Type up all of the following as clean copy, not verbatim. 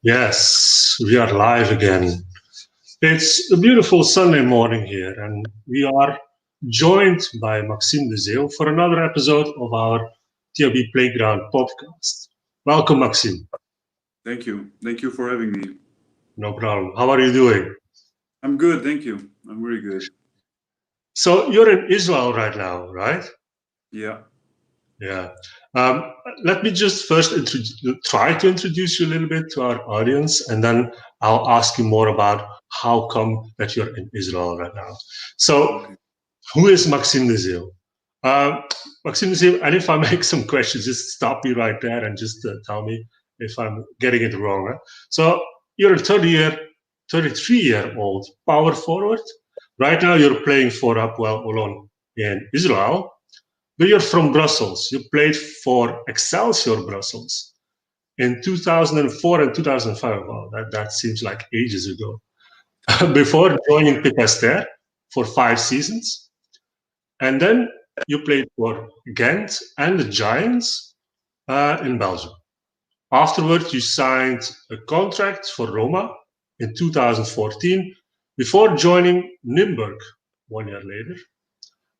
Yes, we are live again. It's a beautiful Sunday morning here, and we are joined by Maxime De Zeeuw for another episode of our TLB Playground podcast. Welcome, Maxime. Thank you. Thank you for having me. No problem. How are you doing? I'm good, thank you. I'm really good. So you're in Israel right now, right? Yeah. Yeah. Let me just first try to introduce you a little bit to our audience, and then I'll ask you more about how come that you're in Israel right now. So, Okay. who is Maxime De Zeeuw? Maxime De Zeeuw, and if I make some questions, just stop me right there and just tell me if I'm getting it wrong. Huh? So, you're a 33-year-old power forward. Right now, you're playing for Hapoel Holon in Israel. But you're from Brussels. You played for Excelsior Brussels in 2004 and 2005. Wow, that seems like ages ago. Before joining Picaster for 5 seasons. And then you played for Ghent and the Giants in Belgium. Afterwards, you signed a contract for Roma in 2014 before joining Nürnberg 1 year later.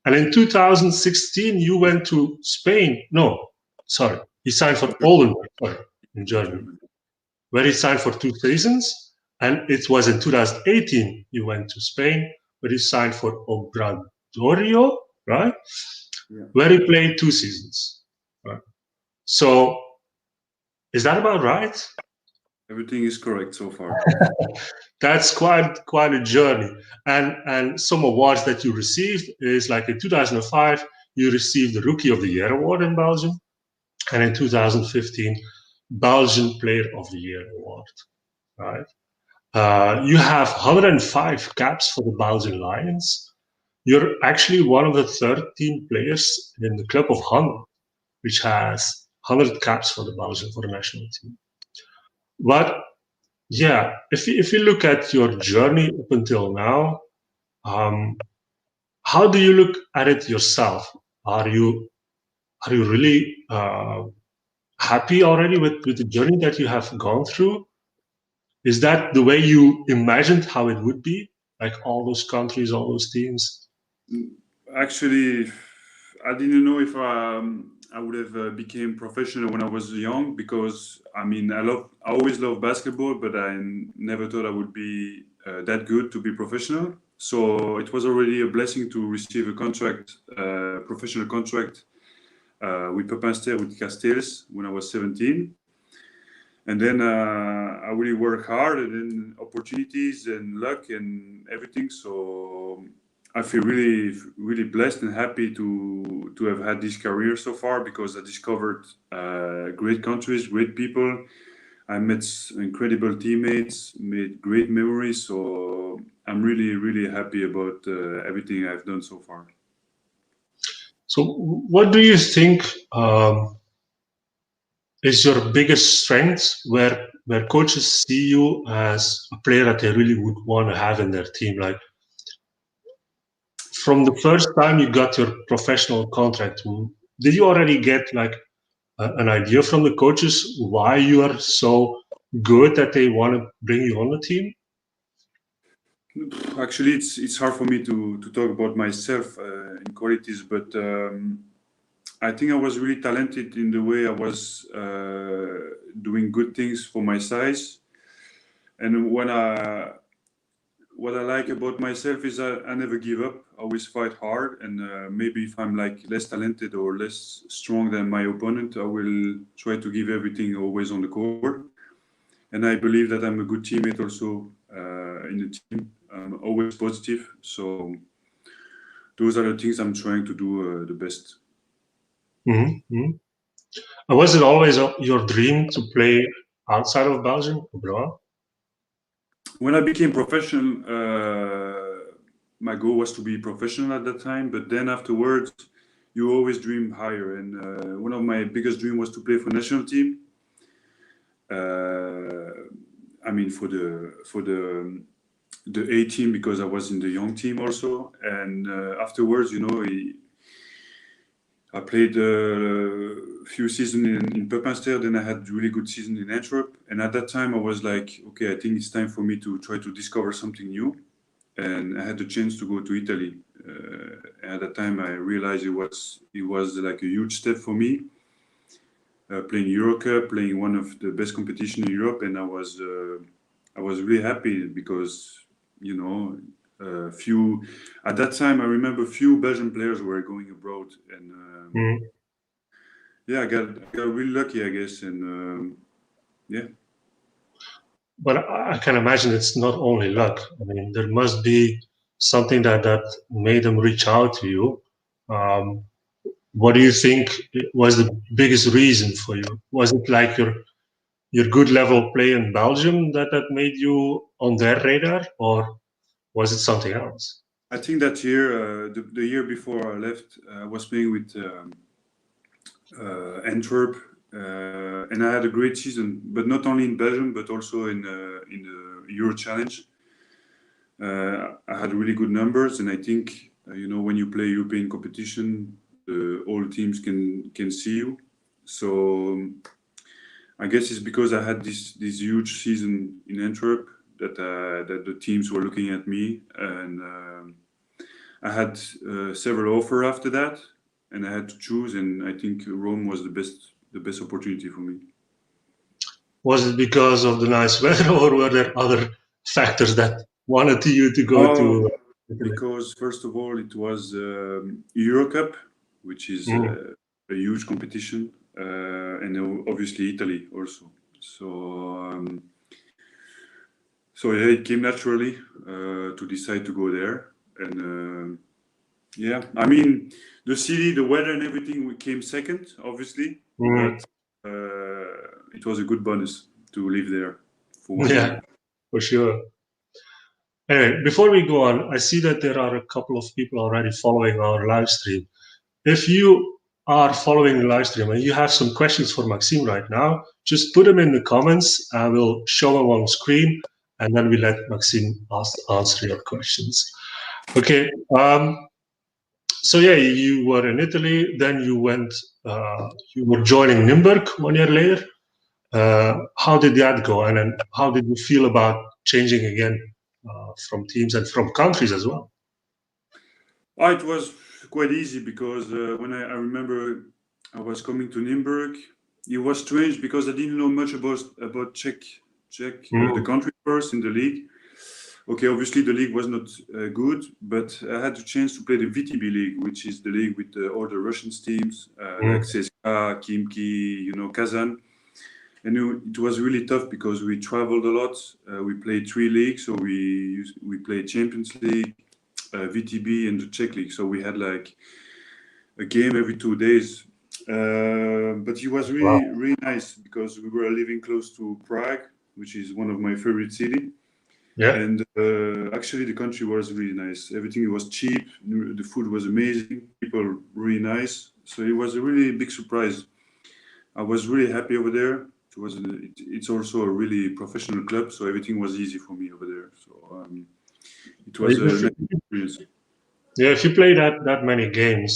And in 2016, you went to Spain. No, sorry. He signed for Oldenburg, in Germany, where he signed for 2 seasons. And it was in 2018 you went to Spain, where he signed for Obradorio, right? Yeah. Where he played 2 seasons. Right? So, is that about right? Everything is correct so far. That's quite a journey. And some awards that you received is like in 2005, you received the Rookie of the Year award in Belgium, and in 2015, Belgian Player of the Year award. Right? You have 105 caps for the Belgian Lions. You're actually one of the 13 players in the club of 100, which has 100 caps for the national team. But yeah, if you look at your journey up until now, how do you look at it yourself? Are you really happy already with the journey that you have gone through? Is that the way you imagined how it would be? Like all those countries, all those teams? Actually, I didn't know if I would have became professional when I was young because I always loved basketball, but I never thought I would be that good to be professional. So it was already a blessing to receive a contract, professional contract with Pepinster with Castells when I was 17. And then I really work hard, and then opportunities and luck and everything. So I feel really, really blessed and happy to have had this career so far because I discovered great countries, great people. I met incredible teammates, made great memories. So I'm really, really happy about everything I've done so far. So, what do you think is your biggest strength where coaches see you as a player that they really would want to have in their team? Like from the first time you got your professional contract, did you already get like an idea from the coaches why you are so good that they want to bring you on the team? Actually, it's hard for me to talk about myself in qualities, but I think I was really talented in the way I was doing good things for my size. And what I like about myself is I never give up. I always fight hard, and maybe if I'm like less talented or less strong than my opponent, I will try to give everything always on the court. And I believe that I'm a good teammate also in the team. I'm always positive. So those are the things I'm trying to do the best. Mm-hmm. And was it always your dream to play outside of Belgium, abroad? When I became professional, my goal was to be professional at that time. But then afterwards, you always dream higher. And one of my biggest dreams was to play for national team. For the A team because I was in the young team also. And afterwards, I played a few seasons in Pepinster, then I had really good season in Antwerp. And at that time I was like, okay, I think it's time for me to try to discover something new. And I had the chance to go to Italy. At that time I realized it was like a huge step for me. Playing Euro Cup, playing one of the best competition in Europe, and I was really happy because, you know, at that time I remember few Belgian players were going abroad, and yeah, I got really lucky, I guess, and yeah. But I can imagine it's not only luck. I mean, there must be something that made them reach out to you. What do you think was the biggest reason for you? Was it like your good level play in Belgium that made you on their radar, or was it something else? I think that year, the year before I left, I was playing with Antwerp, and I had a great season, but not only in Belgium, but also in the Euro Challenge. I had really good numbers, and I think you know, when you play European competition, all teams can see you. So I guess it's because I had this huge season in Antwerp that the teams were looking at me, and I had several offers after that, and I had to choose, and I think Rome was the best opportunity for me. Was it because of the nice weather, or were there other factors that wanted you to go to Italy? Because first of all, it was Euro Cup, which is a huge competition, and obviously Italy also. So yeah, it came naturally to decide to go there, and yeah, I mean, the city, the weather, and everything came second, obviously, but it was a good bonus to live there for 1 year. For sure. Anyway, before we go on, I see that there are a couple of people already following our live stream. If you are following the live stream and you have some questions for Maxime right now, just put them in the comments. I will show them on screen, and then we let Maxime answer your questions. Okay. So yeah, you were in Italy, then you went, you were joining Nürnberg 1 year later. How did that go? And then how did you feel about changing again from teams and from countries as well? It was quite easy because when I remember I was coming to Nürnberg, it was strange because I didn't know much about Czech, the country first in the league. Okay, obviously the league was not good, but I had the chance to play the VTB league, which is the league with all the Russian teams like CSKA, Khimki, you know, Kazan. And it was really tough because we traveled a lot. We played 3 leagues, so we played Champions League, VTB, and the Czech league. So we had like a game every 2 days. But it was really nice because we were living close to Prague, which is one of my favorite cities. Yeah. And actually, the country was really nice. Everything was cheap. The food was amazing. People really nice. So it was a really big surprise. I was really happy over there. It's also a really professional club, so everything was easy for me over there. So it was a nice experience. Yeah, if you play that many games,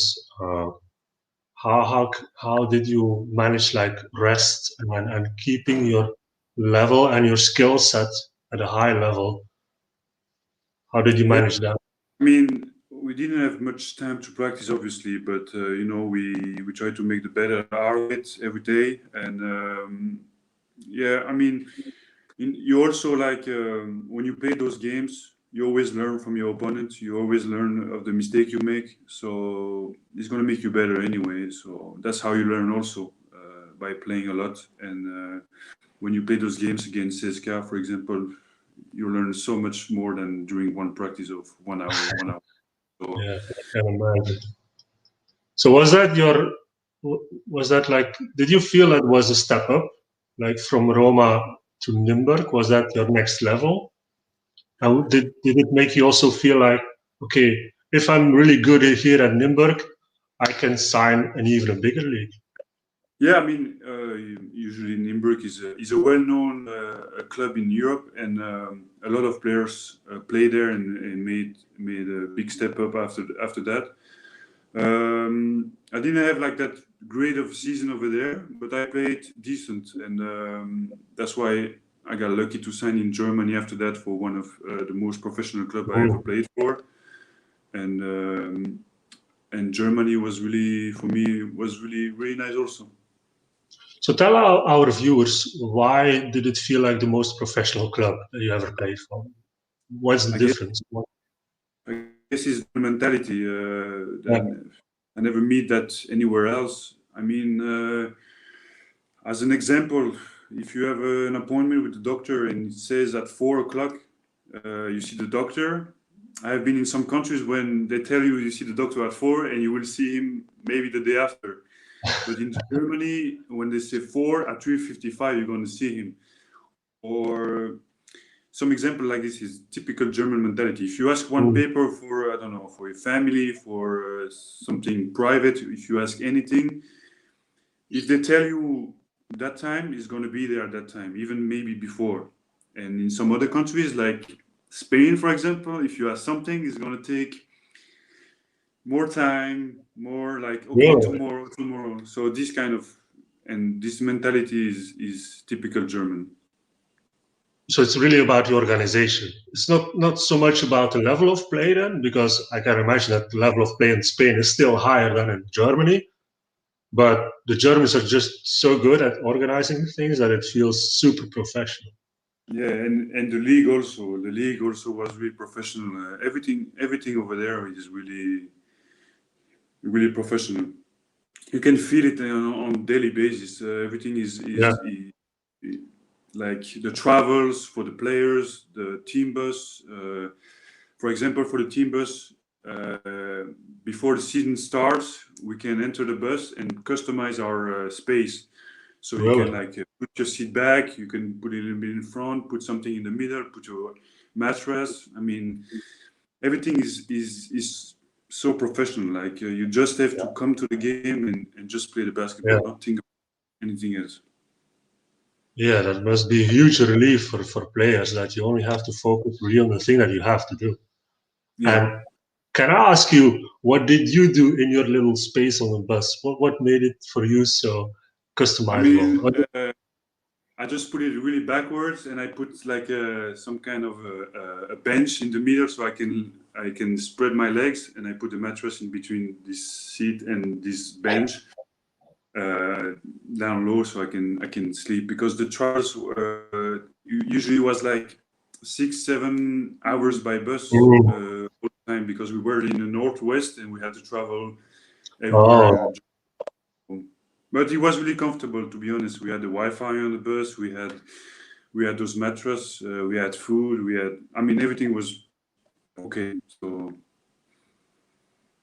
how did you manage like rest and keeping your level and your skill set at a high level? How did you manage that? I mean, we didn't have much time to practice, obviously, but you know, we try to make the better out of it every day. And yeah, I mean, you also like when you play those games, you always learn from your opponent. You always learn of the mistake you make. So it's going to make you better anyway. So that's how you learn also by playing a lot. And when you play those games against CSKA, for example, you learn so much more than during one practice of 1 hour. So, yeah, I can imagine. So was that like, did you feel that was a step up, like from Roma to Nürnberg? Was that your next level? And did it make you also feel like, okay, if I'm really good here at Nürnberg, I can sign an even bigger league? Yeah, I mean, usually Nürnberg is a well-known club in Europe, and a lot of players play there and made a big step up after that. I didn't have like that great of season over there, but I played decent, and that's why I got lucky to sign in Germany after that for one of the most professional club I ever played for, and Germany was really, for me, was really nice also. So tell our viewers, why did it feel like the most professional club that you ever played for? What's the difference? I guess it's the mentality. I never meet that anywhere else. I mean, as an example, if you have an appointment with the doctor and it says at 4 o'clock, you see the doctor. I have been in some countries when they tell you you see the doctor at 4 and you will see him maybe the day after. But in Germany, when they say 4 at 3:55, you're going to see him. Or some example like this is typical German mentality. If you ask one paper for, I don't know, for your family, for something private, if you ask anything, if they tell you that time, is going to be there at that time, even maybe before. And in some other countries, like Spain, for example, if you ask something, it's going to take more time, more like, okay, tomorrow. So this kind of, and this mentality is typical German. So it's really about the organization. It's not so much about the level of play then, because I can imagine that the level of play in Spain is still higher than in Germany. But the Germans are just so good at organizing things that it feels super professional. Yeah, and the league also. The league also was really professional. Everything over there is really professional. You can feel it on daily basis. Everything is like the travels for the players, the team bus. For example, for the team bus, before the season starts, we can enter the bus and customize our space. So you can like put your seat back, you can put it a little bit in front, put something in the middle, put your mattress. I mean, everything is so professional. Like you just have to come to the game and just play the basketball, not think about anything else. Yeah, that must be a huge relief for players that you only have to focus really on the thing that you have to do. Yeah. And can I ask you, what did you do in your little space on the bus? What made it for you so customizable? I mean, I just put it really backwards, and I put like some kind of a bench in the middle, so I can spread my legs, and I put the mattress in between this seat and this bench down low, so I can sleep, because the travels usually was like 6-7 hours by bus all the time, because we were in the northwest and we had to travel everywhere. But it was really comfortable, to be honest. We had the Wi-Fi on the bus. We had those mattresses. We had food. I mean, everything was okay.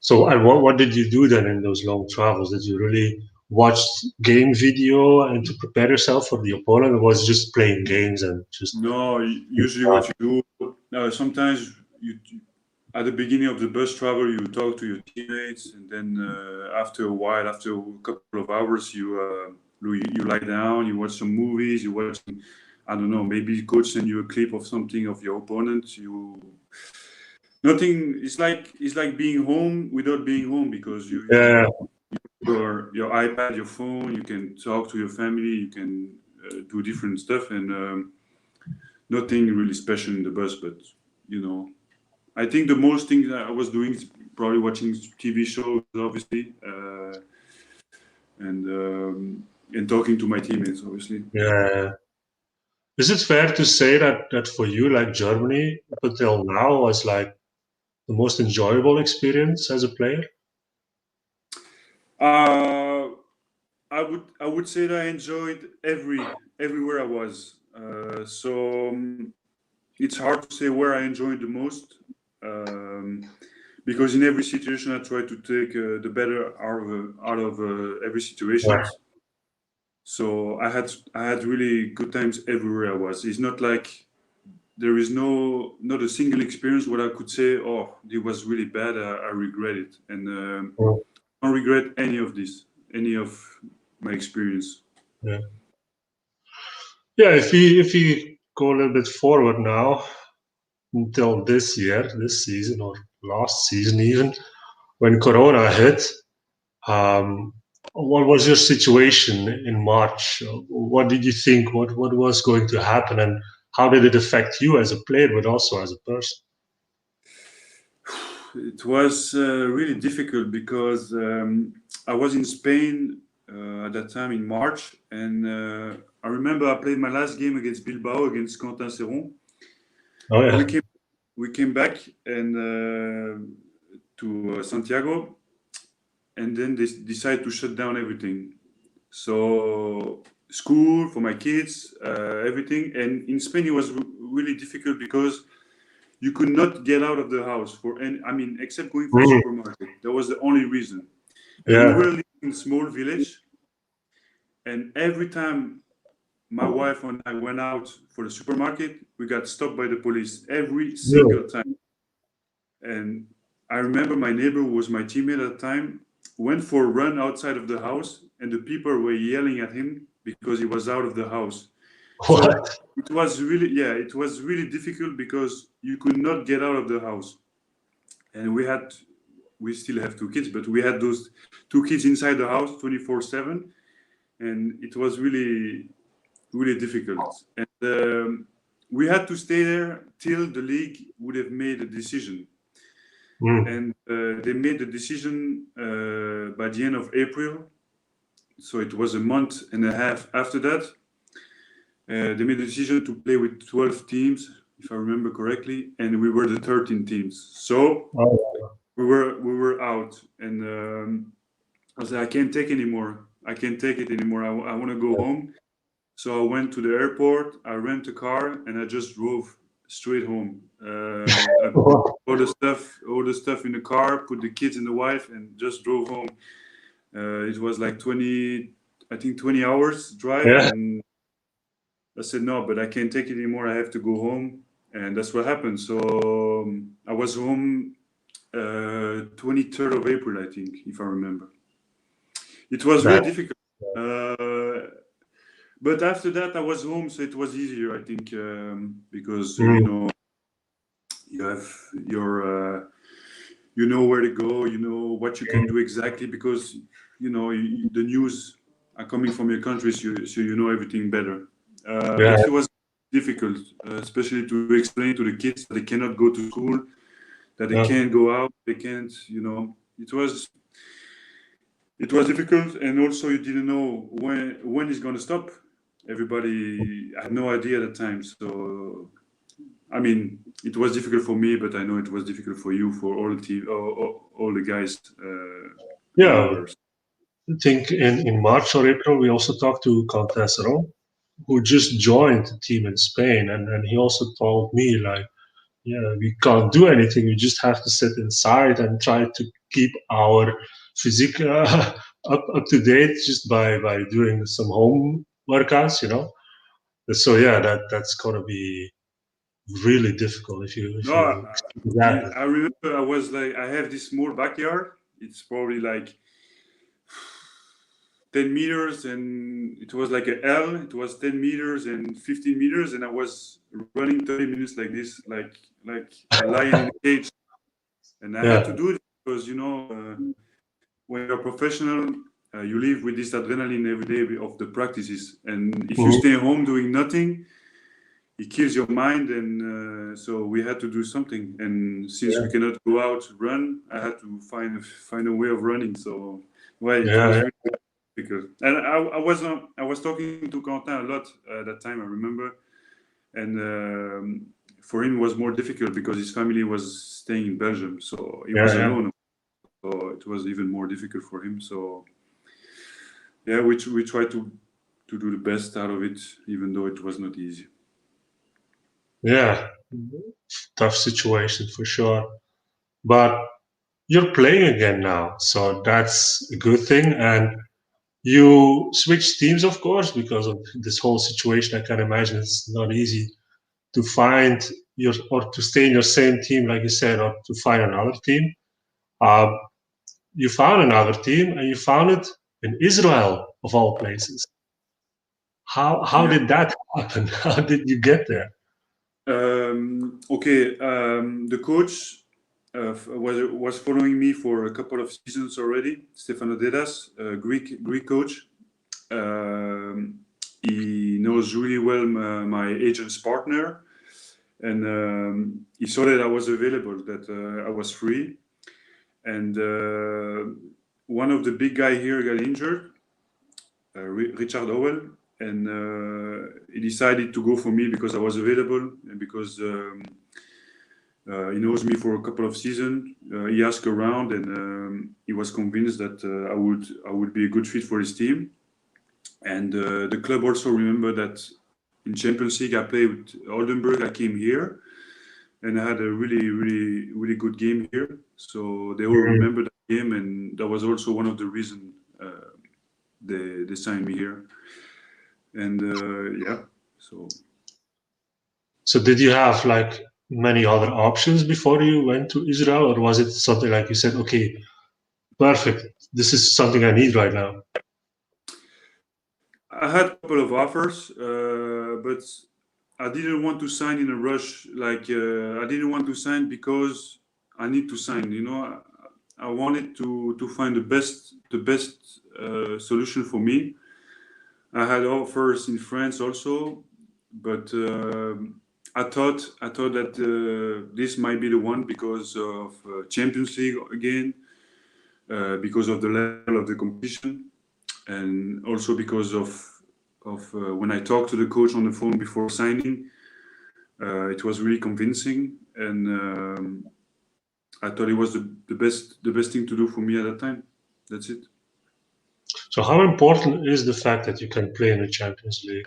So, and what did you do then in those long travels? Did you really watch game video and to prepare yourself for the opponent, or was it just playing games and just? No, usually what you do. Sometimes at the beginning of the bus travel, you talk to your teammates, and then after a while, after a couple of hours, you lie down, you watch some movies, you watch, I don't know, maybe coach send you a clip of something of your opponent. Nothing. It's like being home without being home, because your iPad, your phone, you can talk to your family, you can do different stuff, and nothing really special in the bus, but I think the most thing that I was doing is probably watching TV shows, obviously, and talking to my teammates, obviously. Yeah. Is it fair to say that for you, like Germany, up until now, was like the most enjoyable experience as a player? I would say that I enjoyed everywhere I was. So it's hard to say where I enjoyed the most, because in every situation I try to take the better out of every situation. Yeah. So I had really good times everywhere I was. It's not like there is not a single experience where I could say, oh, it was really bad, I regret it, and I don't regret any of my experience. Yeah. Yeah, if we go a little bit forward now until this season or last season even, when Corona hit, what was your situation in March? What did you think? What was going to happen, and how did it affect you as a player, but also as a person? It was really difficult because I was in Spain at that time in March, and I remember I played my last game against Bilbao, against Quentin Serron. Oh yeah. We came back and to Santiago, and then they decided to shut down everything. So school for my kids, everything. And in Spain, it was really difficult because you could not get out of the house for any, I mean, except going for supermarket. That was the only reason. And we were living in a small village, and every time my wife and I went out for the supermarket, we got stopped by the police every single time. And I remember my neighbor, who was my teammate at the time, went for a run outside of the house, and the people were yelling at him because he was out of the house. What? So it was really difficult because you could not get out of the house. And we still have two kids, but we had those two kids inside the house 24/7, and it was really, really difficult. And we had to stay there till the league would have made a decision. And they made the decision by the end of April. So it was a month and a half after that. They made the decision to play with 12 teams, if I remember correctly, and we were the 13 teams. So we were out, and I said, I can't take anymore. I can't take it anymore. I want to go home. So I went to the airport. I rented a car, and I just drove straight home. I put all the stuff in the car, put the kids and the wife, and just drove home. It was like 20 hours drive. Yeah. And I said, no, but I can't take it anymore. I have to go home. And that's what happened. So I was home 23rd of April, I think, if I remember. It was really difficult. But after that, I was home, so it was easier, I think, because, you know, you have your, you know where to go, you know what you can do exactly, because, you know, the news are coming from your country, so you know everything better. But it was difficult, especially to explain to the kids that they cannot go to school, that they can't go out, they can't, you know, it was difficult, and also you didn't know when it's going to stop. Everybody had no idea at the time. So, I mean, it was difficult for me, but I know it was difficult for you, for all the team, all the guys. I think in March or April, we also talked to Contessero, who just joined the team in Spain, and he also told me, like, yeah, we can't do anything. We just have to sit inside and try to keep our physique up to date just by doing some home workouts, you know. So yeah, that's gonna be really difficult if you. I remember I was like, I have this small backyard. It's probably like 10 meters, and it was like a L. It was 10 meters and 15 meters, and I was running 30 minutes like this, like a lion in a cage. And I had to do it because, you know, when you're a professional, you live with this adrenaline every day of the practices. And if you stay home doing nothing, it kills your mind. And so we had to do something. And since we cannot go out to run, I had to find a way of running. So it was really difficult. And I was talking to Quentin a lot at that time, I remember. And for him, it was more difficult because his family was staying in Belgium. So he was alone. So it was even more difficult for him. So yeah, we tried to do the best out of it, even though it was not easy. Yeah, tough situation for sure. But you're playing again now, so that's a good thing. And you switch teams, of course, because of this whole situation. I can imagine it's not easy to find or to stay in your same team, like you said, or to find another team. You found another team, and you found it in Israel, of all places. How did that happen? How did you get there? The coach was following me for a couple of seasons already. Stefano Dedas, Greek coach. He knows really well my agent's partner, and he saw that I was available, that I was free, and one of the big guy here got injured, Richard Howell, and he decided to go for me because I was available and because he knows me for a couple of seasons. He asked around, and he was convinced that I would be a good fit for his team. And the club also remember that in Champions League I played with Oldenburg. I came here, and I had a really good game here. So they all remember that game, and that was also one of the reasons they signed me here. And yeah, so. So did you have like many other options before you went to Israel, or was it something like you said, okay, perfect, this is something I need right now? I had a couple of offers, but I didn't want to sign in a rush. Like I didn't want to sign because I need to sign. You know, I wanted to find the best solution for me. I had offers in France also, but I thought that this might be the one because of Champions League again, because of the level of the competition, and also because of when I talked to the coach on the phone before signing, it was really convincing, and I thought it was the best thing to do for me at that time. That's it. So how important is the fact that you can play in the Champions League?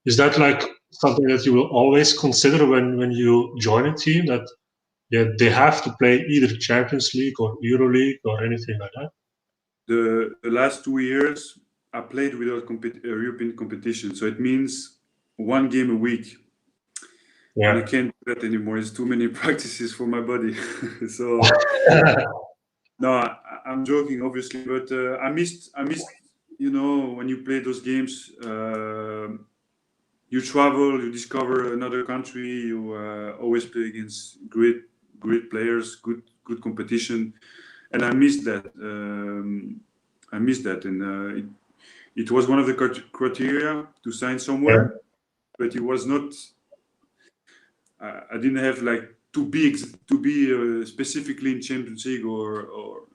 Is that like something that you will always consider when you join a team, that they have to play either Champions League or Euro League or anything like that? The last 2 years I played without European competition, so it means one game a week. Yeah. And I can't do that anymore. It's too many practices for my body. So no, I'm joking, obviously, but I missed. You know, when you play those games, you travel, you discover another country, you always play against great players, good competition, and I missed that. And it was one of the criteria to sign somewhere, but it was not. I didn't have like to be specifically in Champions League, or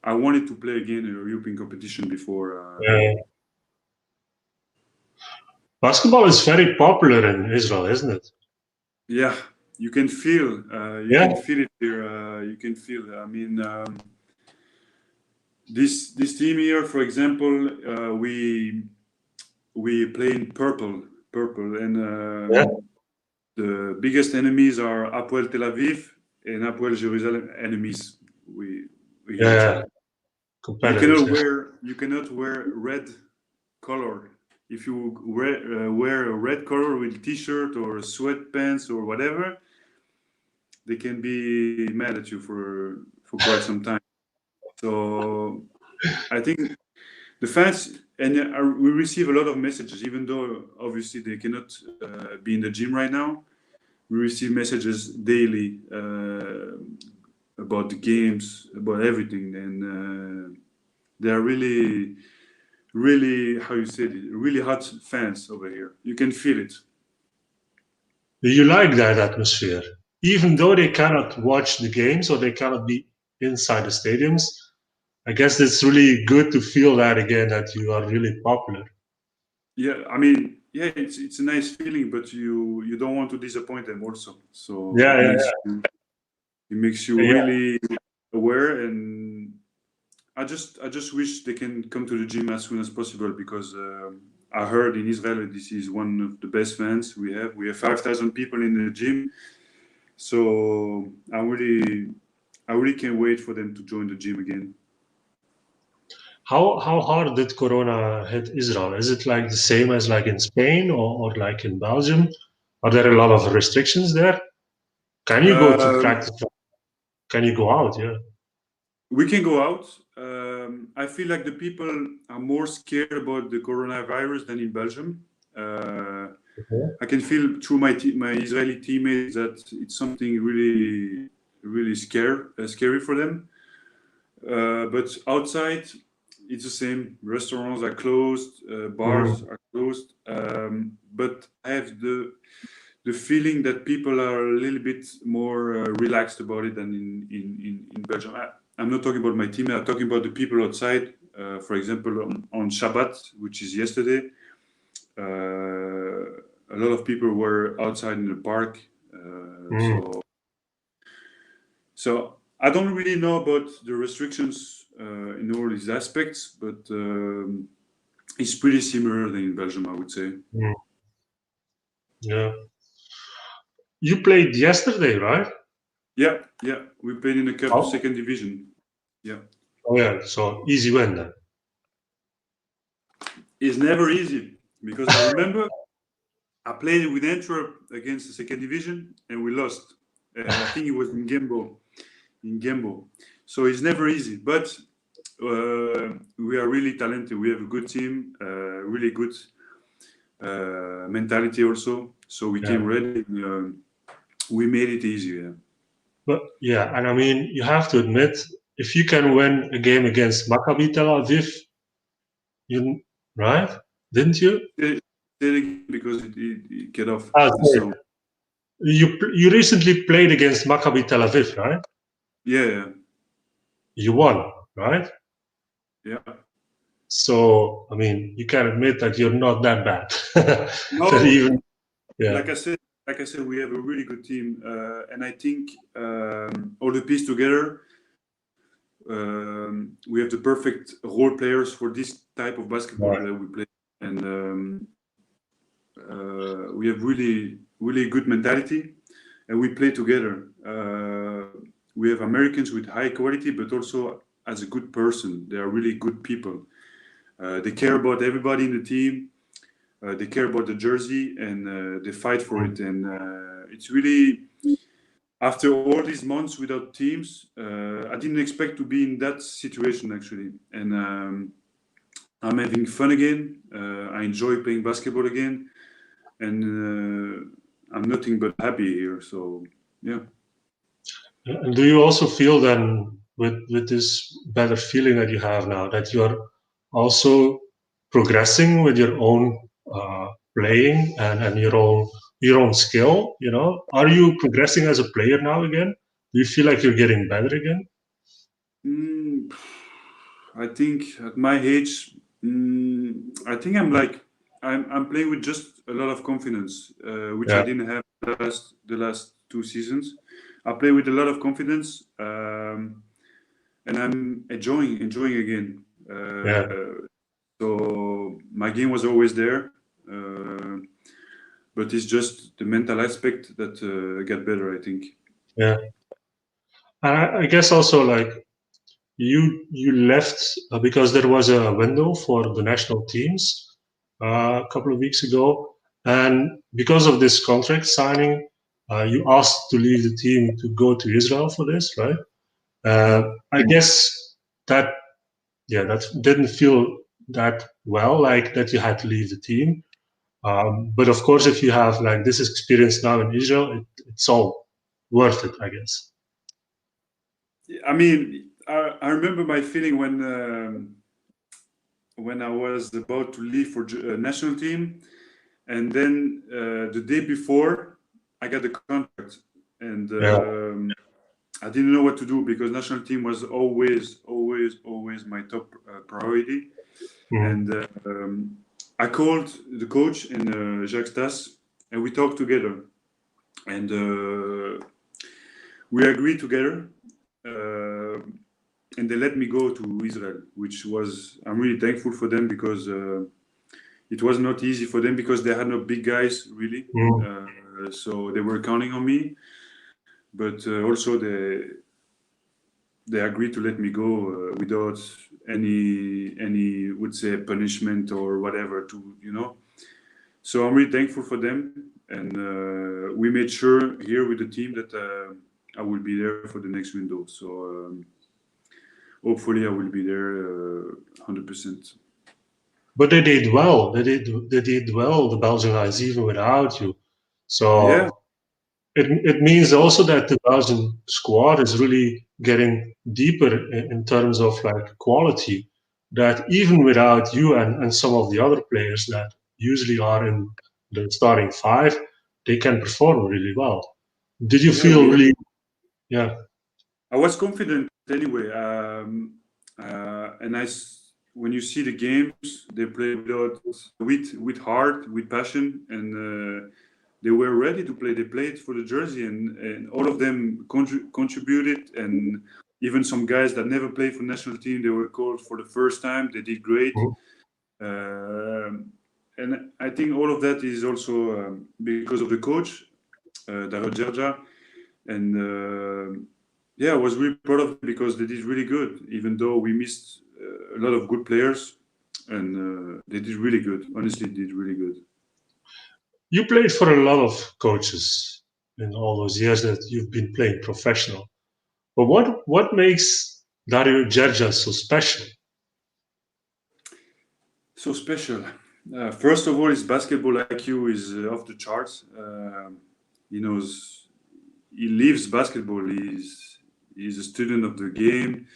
I wanted to play again in a European competition before. Basketball is very popular in Israel, isn't it? Yeah, you can feel. Can feel it here. You can feel. I mean, this team here, for example, we play in purple, and the biggest enemies are Hapoel Tel Aviv and Hapoel Jerusalem enemies. We you cannot wear red color. If you wear a red color with t-shirt or sweatpants or whatever, they can be mad at you for quite some time. So I think the fans, and we receive a lot of messages, even though obviously they cannot be in the gym right now. We receive messages daily about the games, about everything, and they are really, how you say it, really hot fans over here. You can feel it. Do you like that atmosphere? Even though they cannot watch the games or they cannot be inside the stadiums, I guess it's really good to feel that again, that you are really popular. Yeah, I mean, yeah, it's a nice feeling, but you don't want to disappoint them also. So it makes you really aware, and I just wish they can come to the gym as soon as possible, because I heard in Israel this is one of the best fans we have. We have 5,000 people in the gym, so I really can't wait for them to join the gym again. How hard did Corona hit Israel? Is it like the same as like in Spain or like in Belgium? Are there a lot of restrictions there? Can you go to practice? Can you go out? Yeah. We can go out. I feel like the people are more scared about the coronavirus than in Belgium. I can feel through my Israeli teammates that it's something really really scary for them. But outside, it's the same. Restaurants are closed, bars are closed. But I have the feeling that people are a little bit more relaxed about it than in Belgium. I'm not talking about my team. I'm talking about the people outside. For example, on Shabbat, which is yesterday, a lot of people were outside in the park. So I don't really know about the restrictions in all these aspects, but it's pretty similar than in Belgium, I would say. Yeah. You played yesterday, right? Yeah. We played in the cup, second division. Yeah. Oh yeah, so easy win then. It's never easy because I remember I played with Antwerp against the second division and we lost. I think it was in Gembo. So it's never easy, but we are really talented. We have a good team, really good mentality also. So we came ready. We made it easier. But yeah, and I mean, you have to admit, if you can win a game against Maccabi Tel Aviv, right? Didn't you? Because it get off. So you recently played against Maccabi Tel Aviv, right? Yeah. You won, right? Yeah. So I mean, you can admit that you're not that bad. No, like I said, we have a really good team, and I think all the pieces together, we have the perfect role players for this type of basketball that we play, and we have really good mentality, and we play together. We have Americans with high quality, but also as a good person. They are really good people. They care about everybody in the team. They care about the jersey and they fight for it. And it's really, after all these months without teams, I didn't expect to be in that situation actually. And I'm having fun again. I enjoy playing basketball again. And I'm nothing but happy here. So, yeah. And do you also feel then with this better feeling that you have now that you are also progressing with your own playing and your own skill? You know, are you progressing as a player now again? Do you feel like you're getting better again? I think at my age, I think I'm playing with just a lot of confidence, which I didn't have the last 2 seasons. I play with a lot of confidence, and I'm enjoying again. So my game was always there, but it's just the mental aspect that got better, I think. Yeah, and I guess also like you left because there was a window for the national teams a couple of weeks ago, and because of this contract signing, you asked to leave the team to go to Israel for this, right? I guess that didn't feel that well, like that you had to leave the team. But of course, if you have like this experience now in Israel, it's all worth it, I guess. I mean, I remember my feeling when I was about to leave for national team, and then the day before I got the contract, and I didn't know what to do because national team was always my top priority. And I called the coach and Jacques Stas, and we talked together, and we agreed together, and they let me go to Israel, which was, I'm really thankful for them because it was not easy for them because they had no big guys really, so they were counting on me. But also they agreed to let me go without any would say punishment or whatever, to so I'm really thankful for them, and we made sure here with the team that I will be there for the next window, so hopefully I will be there 100%. But they did well. They did well, the Belgian guys, even without you. So it means also that the Belgian squad is really getting deeper in terms of like quality. That even without you and some of the other players that usually are in the starting five, they can perform really well. Did you feel really? Yeah. I was confident anyway, and when you see the games, they play with heart, with passion, and they were ready to play. They played for the jersey, and all of them contributed. And even some guys that never played for national team, they were called for the first time. They did great. And I think all of that is also because of the coach, Dario Gergia. And I was really proud of them because they did really good, even though we missed a lot of good players. And they did really good. Honestly, did really good. You played for a lot of coaches in all those years that you've been playing professional. But what makes Dario Gergia so special? So special. First of all, his basketball IQ is off the charts. He lives basketball. He's a student of the game.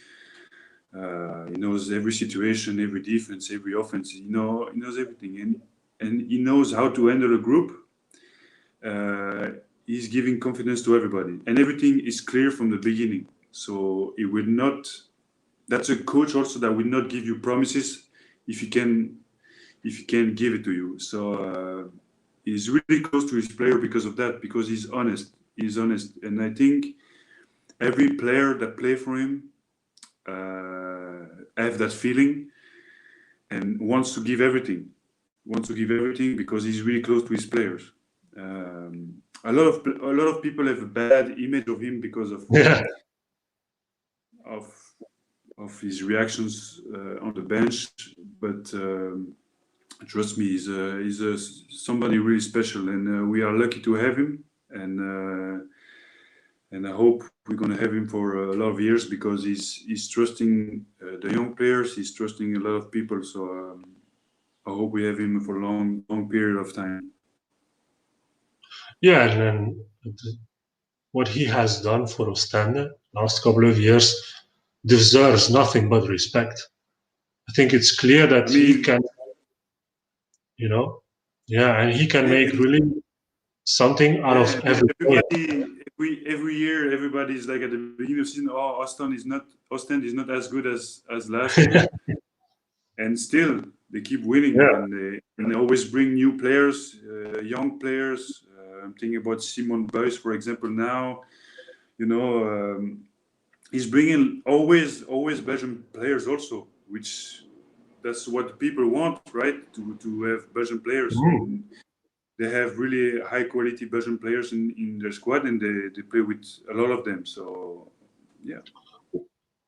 He knows every situation, every defense, every offense. He knows everything, and he knows how to handle a group. He's giving confidence to everybody, and everything is clear from the beginning. So he will not. That's a coach also that will not give you promises if he can give it to you. So he's really close to his player because of that, because he's honest. He's honest, and I think every player that play for him have that feeling and wants to give everything. Because he's really close to his players. A lot of people have a bad image of him because of of his reactions on the bench, but trust me, he's somebody really special, and we are lucky to have him. And I hope we're going to have him for a lot of years because he's trusting the young players. He's trusting a lot of people. So I hope we have him for a long period of time. Yeah, and then what he has done for Ostende last couple of years deserves nothing but respect. I think it's clear that he can, and he can make really something out of everything. Every year, everybody's like at the beginning of the season, Ostende is not as good as last year, and still they keep winning, and they always bring new players, young players. I'm thinking about Simon Buys, for example. Now, he's bringing always Belgian players also, which that's what people want, right? To have Belgian players. And they have really high quality Belgian players in their squad, and they play with a lot of them. So, yeah.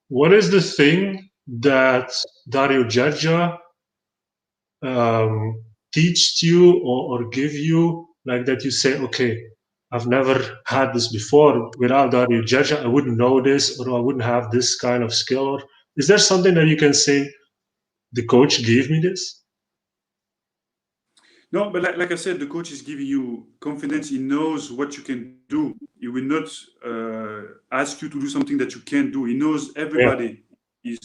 What is the thing that Dario Gergia teach you or give you, like that you say, okay, I've never had this before. Without Dario Gergia, I wouldn't know this, or I wouldn't have this kind of skill? Or is there something that you can say, the coach gave me this? No, but like I said, the coach is giving you confidence. He knows what you can do. He will not ask you to do something that you can't do. He knows everybody. Yeah.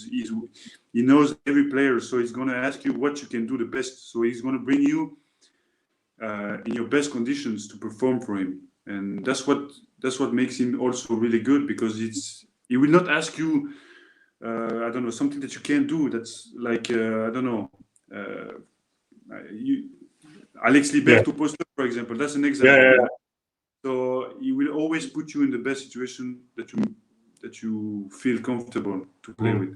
He knows every player. So he's going to ask you what you can do the best. So he's going to bring you in your best conditions to perform for him. And that's what makes him also really good, because he will not ask you, I don't know, something that you can't do. That's like, I don't know, Alex Liberto poster, for example. That's an example. Yeah. So he will always put you in the best situation that you feel comfortable to play with.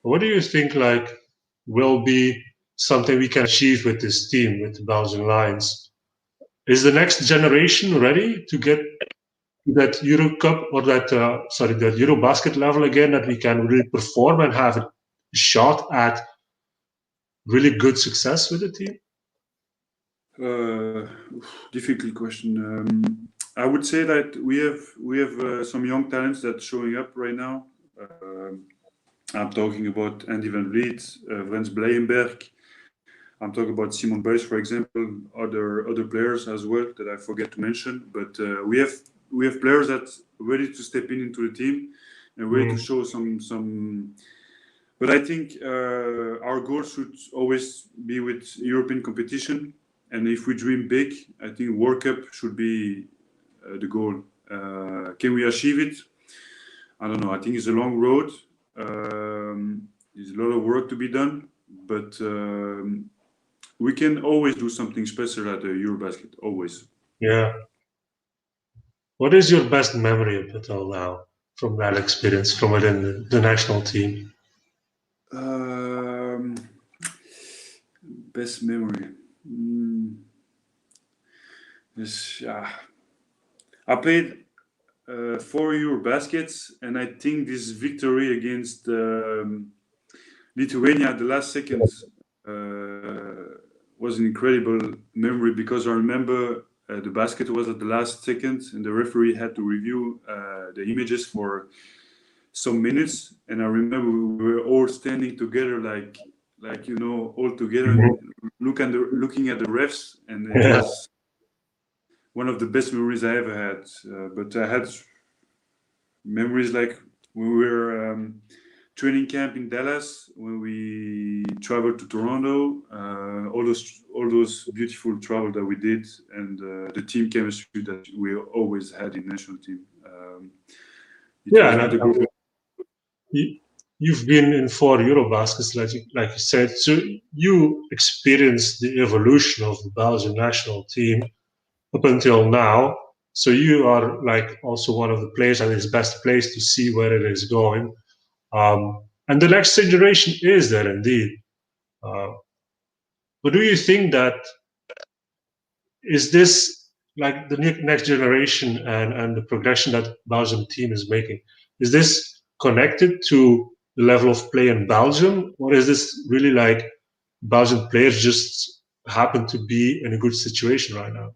What do you think will be something we can achieve with this team, with the Belgian Lions? Is the next generation ready to get that Euro Cup or that Eurobasket level again, that we can really perform and have a shot at really good success with the team? Difficult question. I would say that we have some young talents that's showing up right now. I'm talking about Andy Van Vliet, Frans Blijenberg. I'm talking about Simon Biles, for example, other players as well that I forget to mention. But we have players that are ready to step into the team and ready to show some. But I think our goal should always be with European competition. And if we dream big, I think World Cup should be the goal. Can we achieve it? I don't know. I think it's a long road. There's a lot of work to be done, but we can always do something special at the Eurobasket. Always. Yeah. What is your best memory up until now from that experience from within the national team? Best memory. Yes, I played 4 Eurobaskets, and I think this victory against Lithuania at the last seconds was an incredible memory, because I remember the basket was at the last second, and the referee had to review the images for some minutes, and I remember we were all standing together, like all together, looking at the refs, and it was one of the best memories I ever had. But I had memories like when we were training camp in Dallas, when we traveled to Toronto, all those beautiful travel that we did, and the team chemistry that we always had in national team. You've been in 4 Eurobaskets, like you said, so you experienced the evolution of the Belgian national team up until now. So you are like also one of the players that is best placed to see where it is going. And the next generation is there indeed. But do you think that is this like the next generation and the progression that Belgian team is making? Is this connected to the level of play in Belgium, or is this really like Belgian players just happen to be in a good situation right now?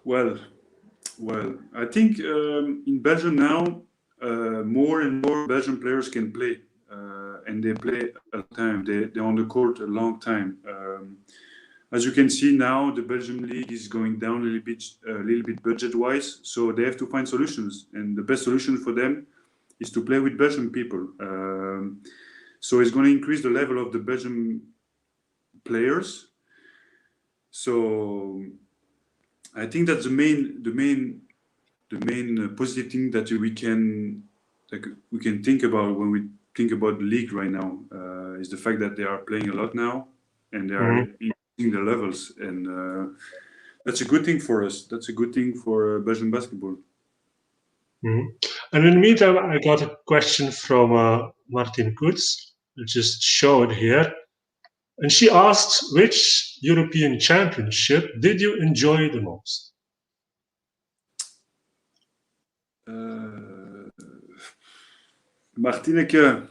Well, I think in Belgium now, more and more Belgian players can play, and they play a time. They're on the court a long time. As you can see now, the Belgian league is going down a little bit budget-wise, so they have to find solutions, and the best solution for them is to play with Belgian people. So it's going to increase the level of the Belgian players. So I think that's the main positive thing that we can think about when we think about the league right now, is the fact that they are playing a lot now, and they are increasing the levels, and that's a good thing for us. That's a good thing for Belgian basketball. And in the meantime, I got a question from Martin Kutz, which just showed here. And she asks, which European championship did you enjoy the most? Martineke.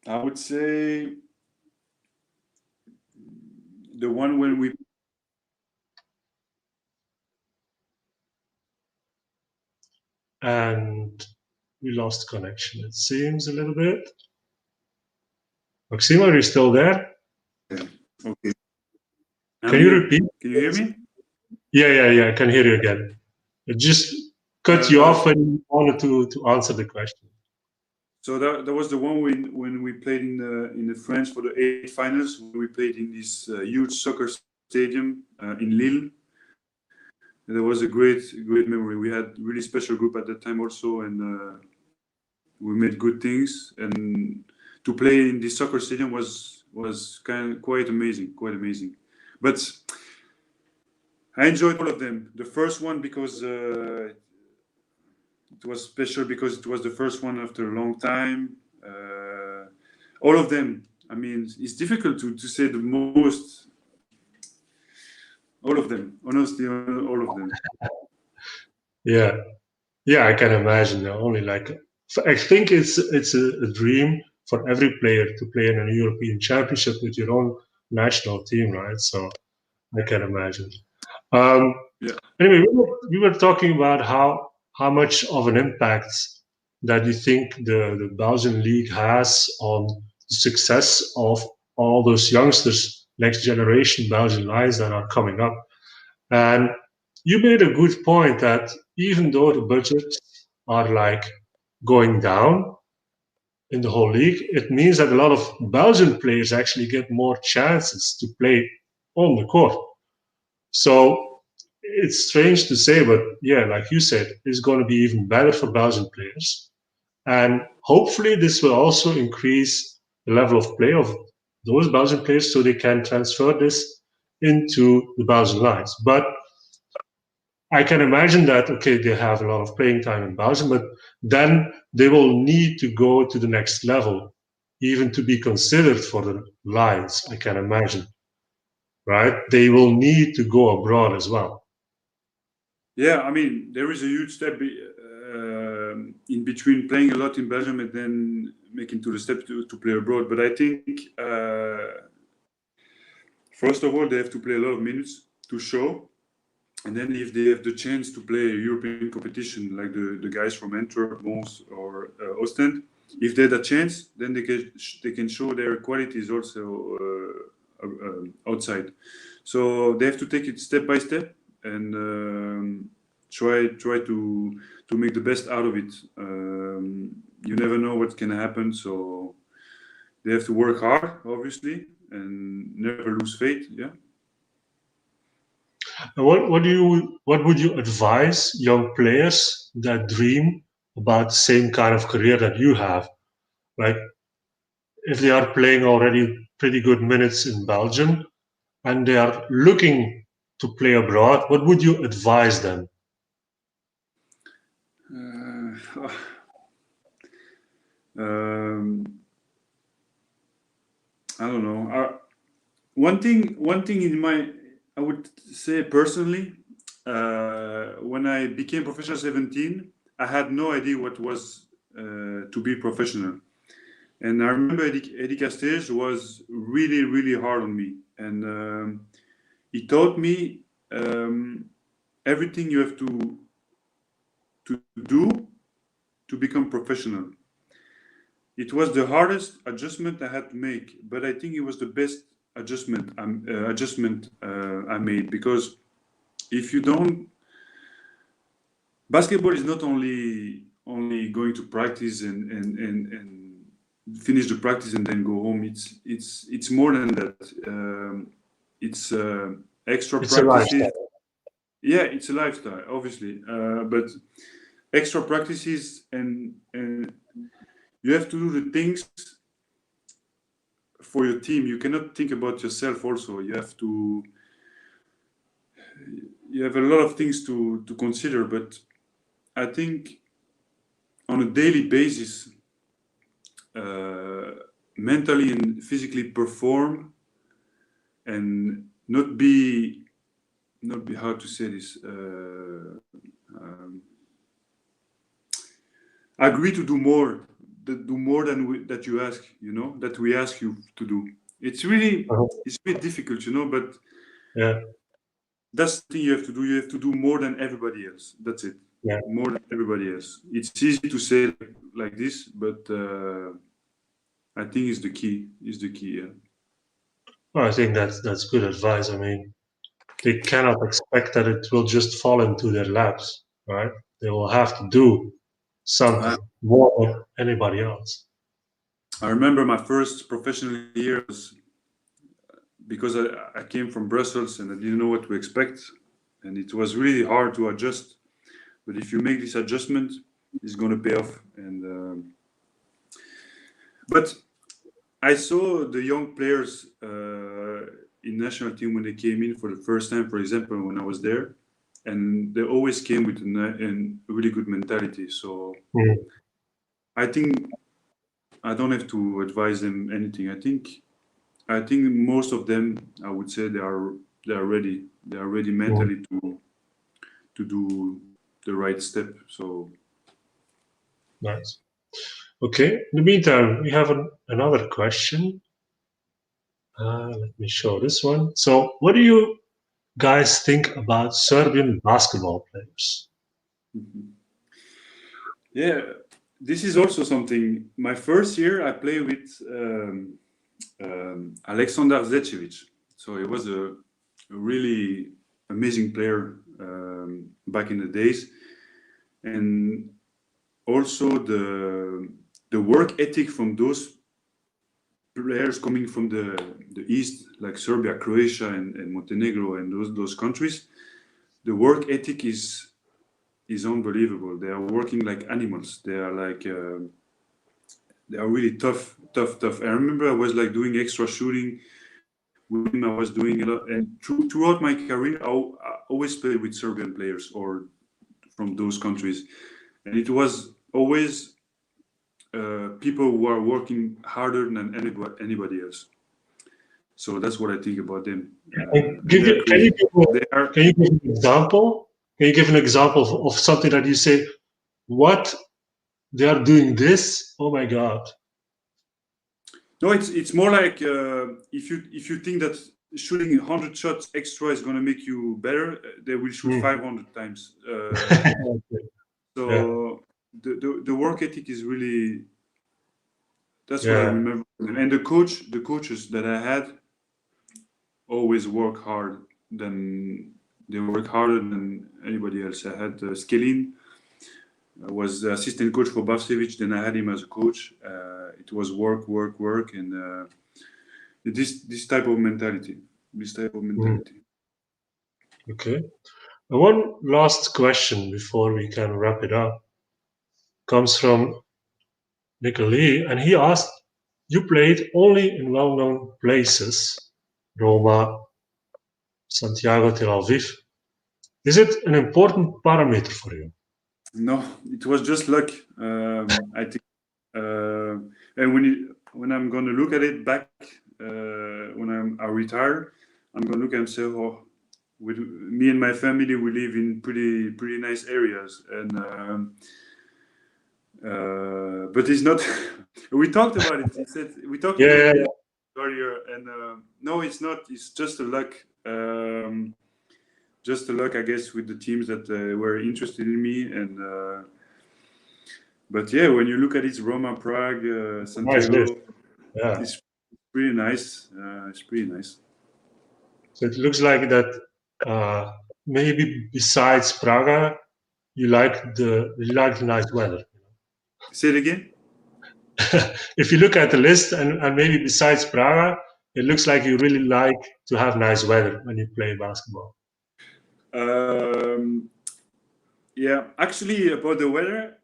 I would say the one when we... And we lost connection, it seems, a little bit. Maxime, are you still there? Okay. Can you repeat? Can you hear me? Yeah, I can hear you again. It just cut you off when you wanted to answer the question. So that was the one when we played in the France for the 8 finals. We played in this huge soccer stadium in Lille. And that was a great memory. We had a really special group at that time also, and we made good things. And to play in this soccer stadium was quite amazing. But I enjoyed all of them. The first one because it was special because it was the first one after a long time. All of them. I mean, it's difficult to say the most. All of them. Honestly, all of them. Yeah, I can imagine. Only like I think it's a dream for every player to play in a European championship with your own national team, right? So I can imagine. Anyway, we were talking about how much of an impact that you think the Belgian league has on the success of all those youngsters, next generation Belgian lions that are coming up? And you made a good point that even though the budgets are like going down in the whole league, it means that a lot of Belgian players actually get more chances to play on the court. So it's strange to say, but yeah, like you said, it's going to be even better for Belgian players. And hopefully this will also increase the level of play of those Belgian players so they can transfer this into the Belgian Lions. But I can imagine that, okay, they have a lot of playing time in Belgium, but then they will need to go to the next level, even to be considered for the Lions, I can imagine, right? They will need to go abroad as well. Yeah, I mean, there is a huge step in between playing a lot in Belgium and then making to the step to play abroad. But I think, first of all, they have to play a lot of minutes to show. And then if they have the chance to play a European competition, like the guys from Antwerp, Mons, or Ostend, if they had a chance, then they can show their qualities also outside. So they have to take it step by step and try to make the best out of it. You never know what can happen, so they have to work hard, obviously, and never lose faith. Yeah. What would you advise young players that dream about the same kind of career that you have? Like, if they are playing already pretty good minutes in Belgium and they are looking to play abroad, what would you advise them? I don't know. One thing I would say personally, when I became professional 17, I had no idea what was to be professional. And I remember Eddie Castage was really, really hard on me. And he taught me everything you have to do to become professional. It was the hardest adjustment I had to make, but I think it was the best adjustment I made, because if you don't, basketball is not only going to practice and finish the practice and then go home. It's more than that. It's extra practices. Yeah, it's a lifestyle, obviously, but extra practices and you have to do the things for your team. You cannot think about yourself also. You have a lot of things to consider, but I think on a daily basis, mentally and physically perform and not be how to say this, agree to do more than that you ask, that we ask you to do. It's really it's a bit difficult, but yeah, that's the thing you have to do. You have to do more than everybody else. That's it. Yeah. More than everybody else. It's easy to say like this, but I think it's the key. Yeah. Well, I think that's good advice. I mean, they cannot expect that it will just fall into their laps, right? They will have to do something more than anybody else. I remember my first professional year was because I came from Brussels and I didn't know what to expect, and it was really hard to adjust. But if you make this adjustment, it's going to pay off. And but I saw the young players in national team when they came in for the first time, for example, when I was there, and they always came with a really good mentality. So I think I don't have to advise them anything. I think most of them, I would say, they are ready. They are ready mentally to do the right step. So nice. Okay. In the meantime, we have another question. Let me show this one. So, what do you guys think about Serbian basketball players? Yeah, this is also something. My first year, I played with Aleksandar Zečević. So he was a really amazing player back in the days, and also the work ethic from those players coming from the east, like Serbia, Croatia, and Montenegro, and those countries. The work ethic is unbelievable. They are working like animals. They are like they are really tough. I remember I was like doing extra shooting with him. I was doing a lot, and throughout my career, I always played with Serbian players or from those countries, and it was always people who are working harder than anybody else. So that's what I think about them. Can you give an example? Can you give an example of something that you say, what, they are doing this? Oh my God. No, it's more like if you think that shooting 100 shots extra is going to make you better, they will shoot 500 times. So yeah. the work ethic is really, that's what I remember. And the coaches that I had always work hard. They work harder than anybody else. I had Skelin. I was the assistant coach for Bavcevic. Then I had him as a coach. It was work, and this type of mentality. Okay. And one last question before we can wrap it up comes from Nicolee, and he asked, you played only in well-known places, Roma, Santiago, Tel Aviv. Is it an important parameter for you? No, it was just luck. I think, and when I'm going to look at it back, when I retire, I'm going to look and say, oh, with me and my family, we live in pretty nice areas, and but it's not. We talked about it. He said we talked about it earlier, and no, it's not. It's just a luck. Just a luck, I guess, with the teams that were interested in me, and but yeah, when you look at it, Roma, Prague, Santiago, it's pretty nice. It's pretty nice. So it looks like that maybe besides Praga, you like the nice weather. Say it again. If you look at the list, and maybe besides Praga, it looks like you really like to have nice weather when you play basketball. Yeah, actually, about the weather,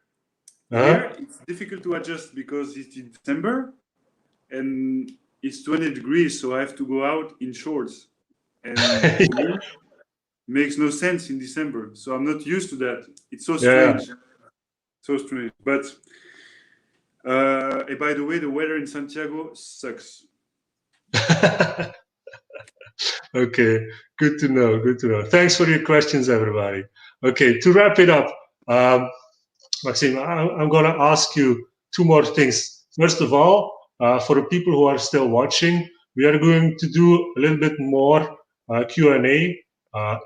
here it's difficult to adjust because it's in December and it's 20 degrees, so I have to go out in shorts, and it makes no sense in December. So I'm not used to that. It's so strange, so strange. But by the way, the weather in Santiago sucks. Okay, good to know. Good to know. Thanks for your questions, everybody. Okay, to wrap it up, Maxime, I'm going to ask you two more things. First of all, for the people who are still watching, we are going to do a little bit more Q&A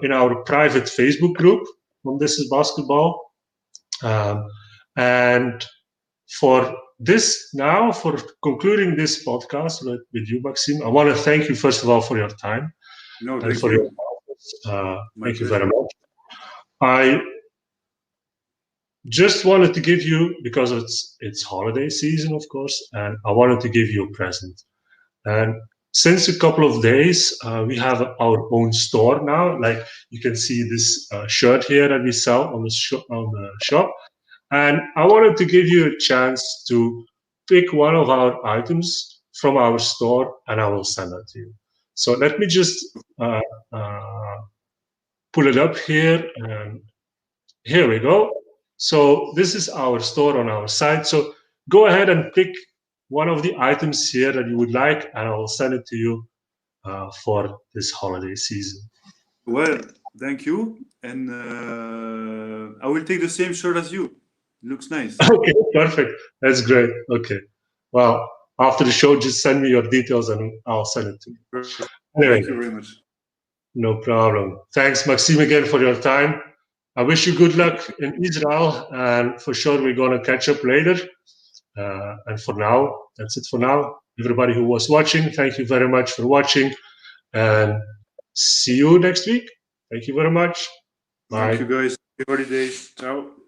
in our private Facebook group on This is Basketball. And for this now, for concluding this podcast with you, Maxime, I want to thank you, first of all, for your time. No, and for your thank you very much. I just wanted to give you, because it's holiday season, of course, and I wanted to give you a present. And since a couple of days, we have our own store now. Like you can see this shirt here that we sell on the shop. And I wanted to give you a chance to pick one of our items from our store, and I will send that to you. So let me just pull it up here, and here we go. So this is our store on our site. So go ahead and pick one of the items here that you would like, and I will send it to you for this holiday season. Well, thank you. And I will take the same shirt as you. Looks nice. Okay, perfect. That's great. Okay. Well, after the show, just send me your details and I'll send it to you. Anyway, thank you very much. No problem. Thanks, Maxime, again for your time. I wish you good luck in Israel, and for sure we're going to catch up later. And for now, that's it for now. Everybody who was watching, thank you very much for watching, and see you next week. Thank you very much. Bye. Thank you guys. Happy holidays. Ciao.